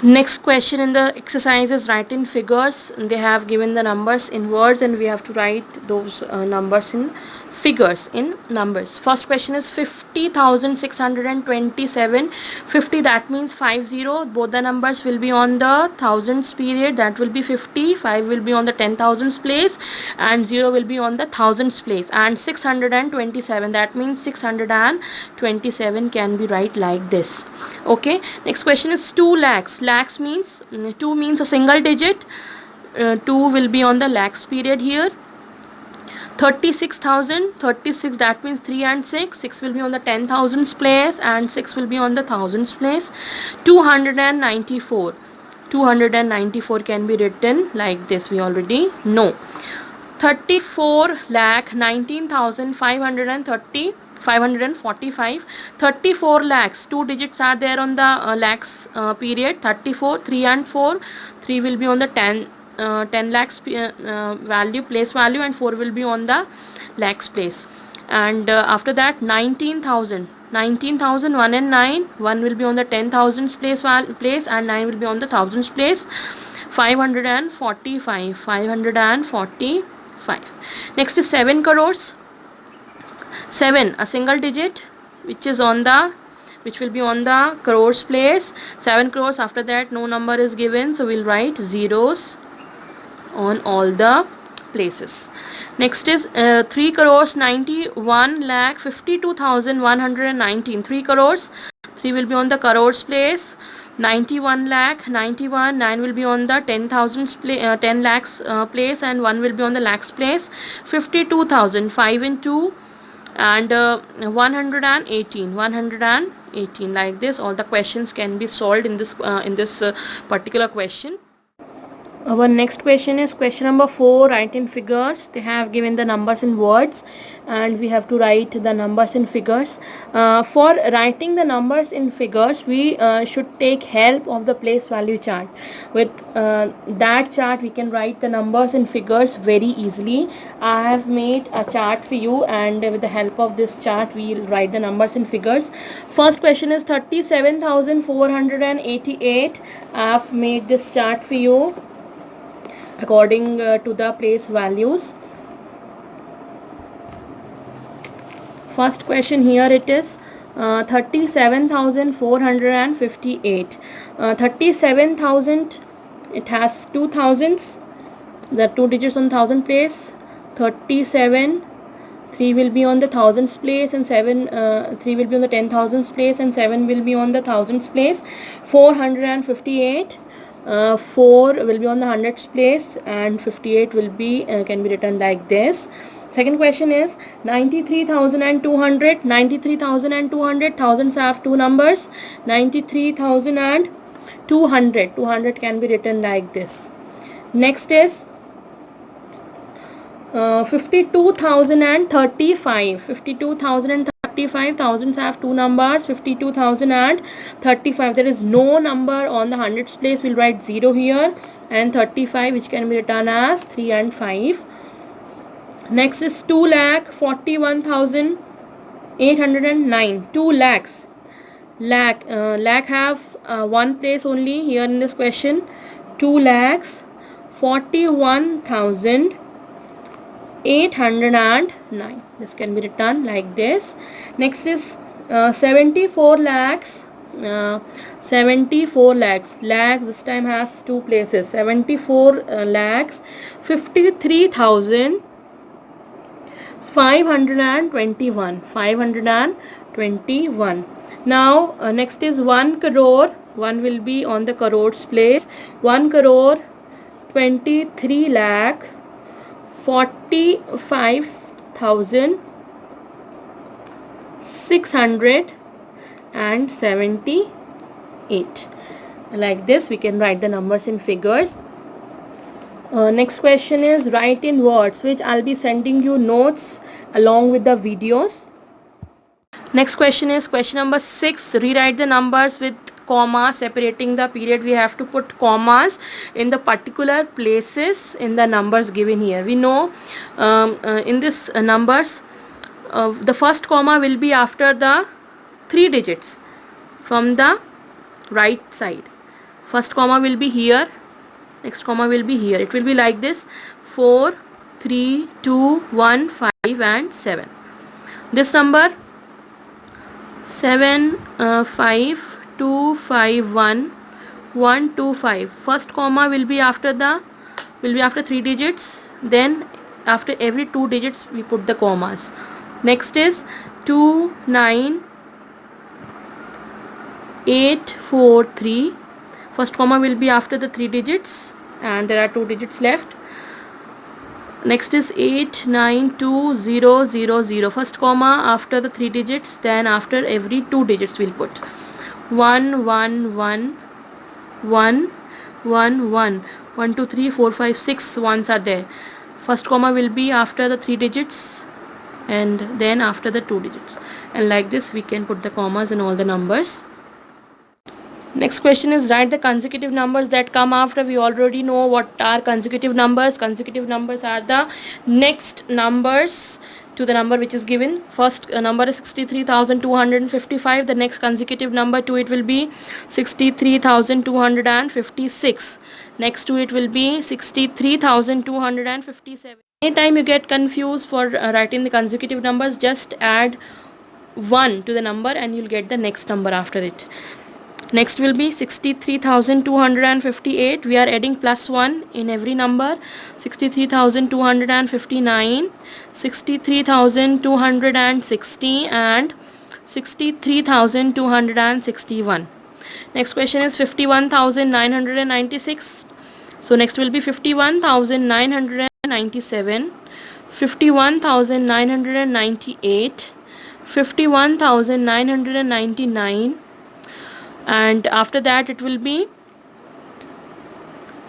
Next question in the exercise is write in figures. They have given the numbers in words and we have to write those numbers in figures, in numbers. First question is 50,627. 50, that means 50. Both the numbers will be on the thousands period, that will be 50. 5 will be on the 10,000s place and 0 will be on the thousands place, and 627, that means 627 can be write like this. Okay, next question is 2 lakhs. Lakhs means 2 means a single digit. 2 will be on the lakhs period here. 36,000, 36, that means 3 and 6. 6 will be on the 10,000s place and 6 will be on the thousands place. 294, 294 can be written like this, we already know. 34 lakh 19,530, 545. 34 lakhs, 2 digits are there on the lakhs period. 34, 3 and 4. 3 will be on the 10 lakhs value, place value, and 4 will be on the lakhs place. And after that 19,000, 19,000, 1 and 9. 1 will be on the 10,000s place and 9 will be on the thousands place. 545, 545. Next is 7 crores. 7, a single digit which is on the, which will be on the crores place. 7 crores, after that no number is given, so we'll write zeros on all the places. Next is 3 crores 91 lakh 52,119. 3 crores, 3 will be on the crores place. 91 lakh 91, 9 will be on the 10,000 10 lakhs place and 1 will be on the lakhs place. 52,000, 5 and 2, and 118, 118, like this. All the questions can be solved in this particular question. Our next question is question number 4, write in figures. They have given the numbers in words and we have to write the numbers in figures. For writing the numbers in figures, we should take help of the place value chart. With that chart we can write the numbers in figures very easily. I have made a chart for you and with the help of this chart we will write the numbers in figures. First question is 37,488. I have made this chart for you according to the place values. First question here it is 37,458. 37,000, it has 2 thousands, the 2 digits on thousand place. 37, 3 will be on the thousands place and 7 3 will be on the 10,000s place and 7 will be on the thousands place. 458, 4 will be on the hundreds place and 58 will be can be written like this. Second question is 93,200. 93,200, thousands have 2 numbers. 93,200, 200 can be written like this. Next is 52,035. 52,035, thousands have 2 numbers. 52,035, there is no number on the hundreds place, we'll write 0 here, and 35 which can be written as 3 and 5. Next is 2,41,809. 2 lakhs, lakh have 1 place only here in this question. 2 lakhs 41,809, this can be written like this. Next is 74 lakhs. 74 lakhs, lakhs this time has 2 places. 74 lakhs 53,521, 521. Now next is 1 crore. 1 will be on the crores place. 1 crore 23 lakh 45,678. Like this we can write the numbers in figures. Next question is write in words, which I'll be sending you notes along with the videos. Next question is question number 6, rewrite the numbers with comma separating the period. We have to put commas in the particular places in the numbers given here. We know in this numbers the first comma will be after the 3 digits from the right side. First comma will be here, next comma will be here. It will be like this: 4, 3, 2, 1, 5 and 7. This number 7, 5, 2, 5, 1, 1, 2, 5. First comma will be after 3 digits. Then after every 2 digits we put the commas. Next is 2, 9, 8, 4, 3. First comma will be after the 3 digits and there are 2 digits left. Next is 8, 9, 2, 0, 0, 0. First comma after the 3 digits, then after every 2 digits we'll put 1, 1, 1, 1, 1, 1. 1, 2, 3, 4, 5, 6 ones are there. First comma will be after the 3 digits and then after the 2 digits. And like this we can put the commas in all the numbers. Next question is write the consecutive numbers that come after. We already know what are consecutive numbers. Consecutive numbers are the next numbers to the number which is given. First number is 63,255. The next consecutive number to it will be 63,256. Next to it will be 63,257. Anytime you get confused for writing the consecutive numbers, just add 1 to the number and you'll get the next number after it. Next will be 63,258. We are adding plus 1 in every number. 63,259, 63,260 and 63,261. Next question is 51,996. So next will be 51,997, 51,998, 51,999. And after that it will be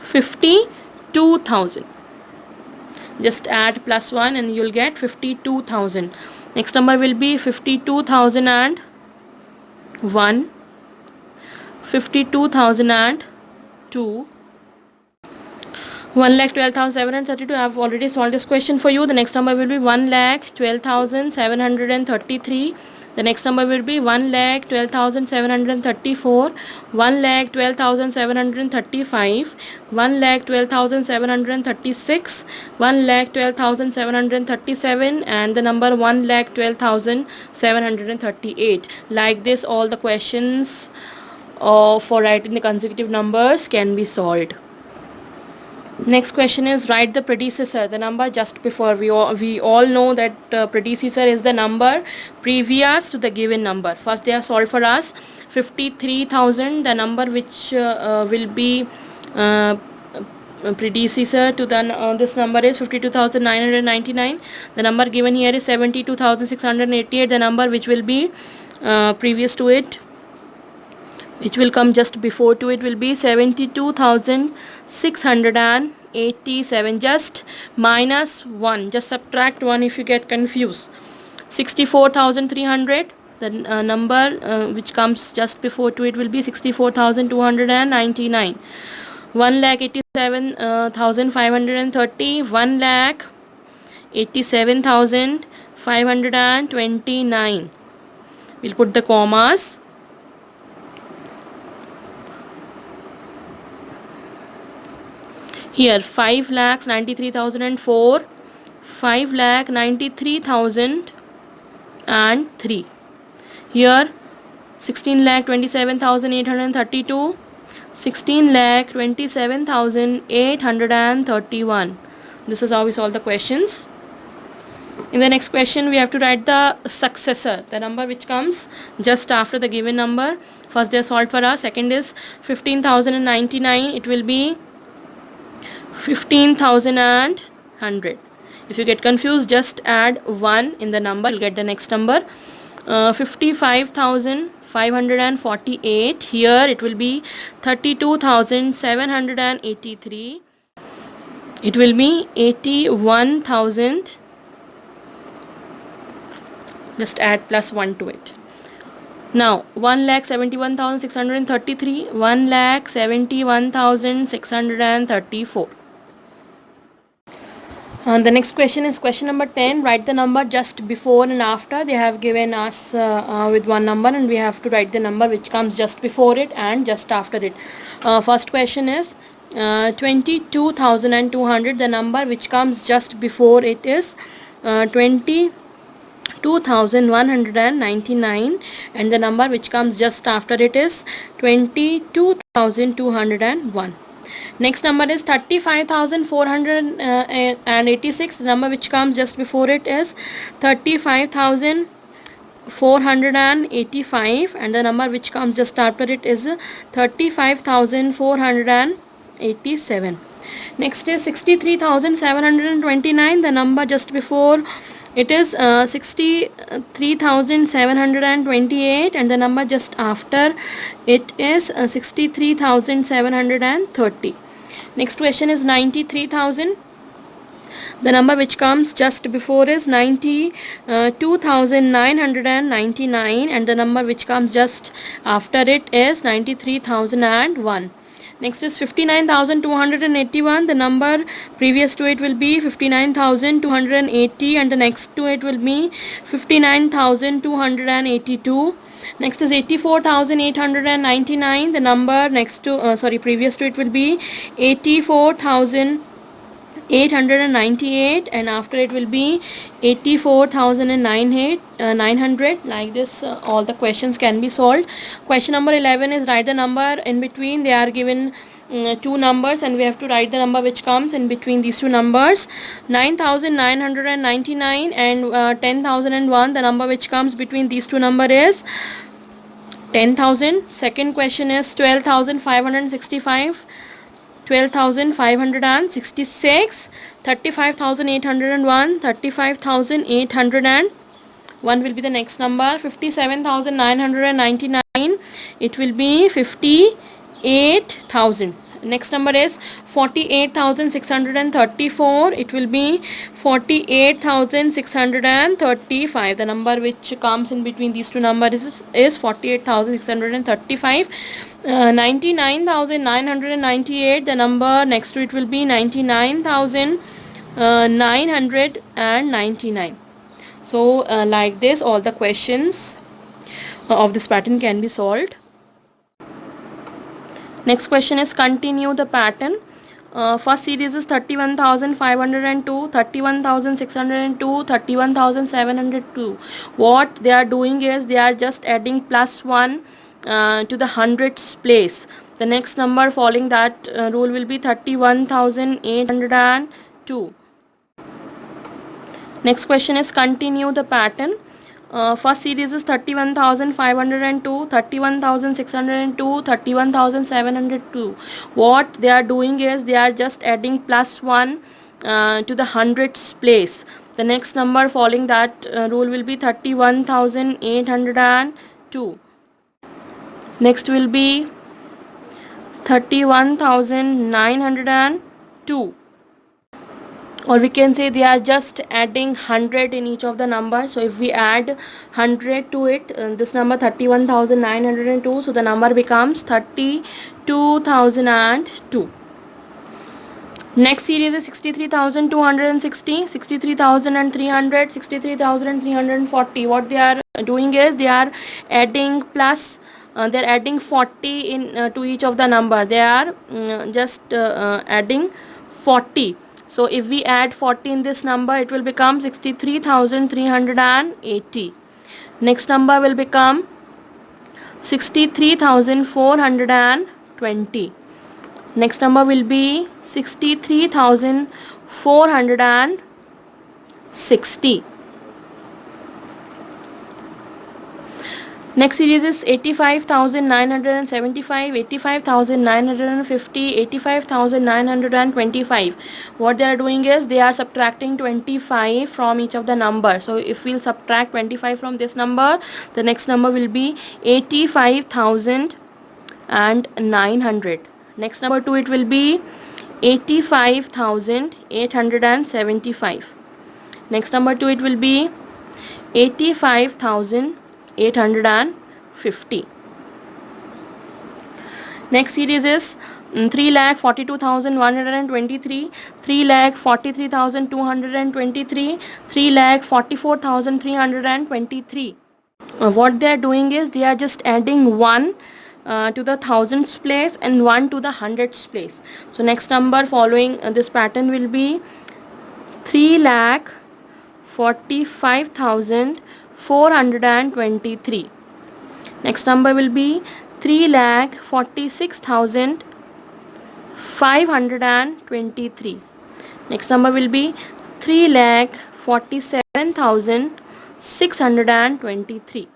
52,000. Just add plus 1 and you'll get 52,000. Next number will be 52,001, 52,002, 1,12,732. I have already solved this question for you. The next number will be 1,12,733. The next number will be 1,12,734, 1,12,735, 1,12,736, 1,12,737 and the number 1,12,738. Like this all the questions for writing the consecutive numbers can be solved. Next question is write the predecessor, the number just before. We all know that predecessor is the number previous to the given number. First they have solved for us 53,000. The number which will be predecessor to the this number is 52,999. The number given here is 72,688. The number which will be previous to it, which will come just before to it, will be 72,687. Just minus 1, just subtract 1 if you get confused. 64,300. The number which comes just before to it will be 64,299. 1,87,530, 1,87,529. We'll put the commas. Here 5,93,004, 5,93,003. Here 16,27,832, 16,27,831. This is how we solve the questions. In the next question we have to write the successor, the number which comes just after the given number. First they are solved for us. Second is 15,099. It will be 15,100. If you get confused, just add 1 in the number, you'll get the next number. 55,548. Here it will be 32,783. It will be 81,000. Just add plus 1 to it. Now 1,71,633, 1,71,634. The next question is question number 10. Write the number just before and after. They have given us with one number and we have to write the number which comes just before it and just after it. First question is 22,200. The number which comes just before it is 22,199, and the number which comes just after it is 22,201. Next number is 35,486. The number which comes just before it is 35,485, and the number which comes just after it is 35,487. Next is 63,729. The number just before it is 63,728, and the number just after it is 63,730. Next question is 93,000. The number which comes just before is 92,999, and the number which comes just after it is 93,001. Next is 59,281. The number previous to it will be 59,280, and the next to it will be 59,282. Next is 84,899. The number next to previous to it will be 84,898, and after it will be 84,900. Like this all the questions can be solved. Question number 11 is write the number in between. They are given two numbers, and we have to write the number which comes in between these two numbers. 9,999 and 10,001. The number which comes between these two number is 10,000. Second question is 12,565, 12,566, 35,801, 35,801 will be the next number. 57,999, it will be 58,000. Next number is 48,634, it will be 48,635. The number which comes in between these two numbers is 48,635. 99,998. The number next to it will be 99,999. So like this all the questions of this pattern can be solved. Next question is continue the pattern. First series is 31,502, 31,602, 31,702. What they are doing is they are just adding +1 to the hundreds place. The next number following that rule will be 31,802. Next question is continue the pattern. First series is 31,502, 31,602, 31,702. What they are doing is they are just adding +1 to the hundreds place. The next number following that rule will be 31,802. Next will be 31,902, or we can say they are just adding 100 in each of the numbers. So if we add 100 to it, this number 31,902, so the number becomes 32,002. Next series is 63,260, 63,300, 63,340. What they are doing is they are adding they're adding 40 in to each of the number. They are just adding 40. So if we add 40 in this number, it will become 63,380. Next number will become 63,420. Next number will be 63,460. Next series is 85,975, 85,950, 85,925. What they are doing is they are subtracting 25 from each of the numbers. So if we'll subtract 25 from this number, the next number will be 85,900. Next number to it will be 85,875. Next number to it will be 85,850. Next series is 3,42,123, 3,43,223, 3,44,323. What they are doing is they are just adding 1 to the thousands place and 1 to the hundreds place. So next number following this pattern will be 3,45,423. Next number will be 3,46,523. Next number will be 3,47,623.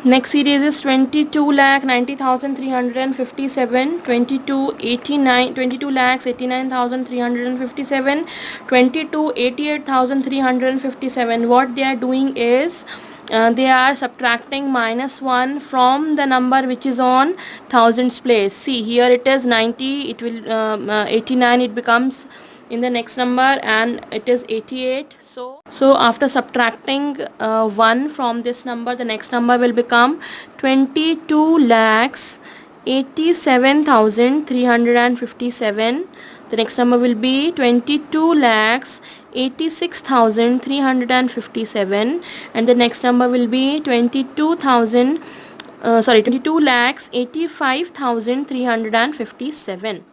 Next series is 22,90,357, 22,89,357, 22,88,357. What they are doing is they are subtracting -1 from the number which is on thousands place. See, here it is 90, it will 89, it becomes in the next number, and it is 88. So after subtracting 1 from this number, the next number will become 22,87,357. The next number will be 22,86,357, and the next number will be 22,85,357.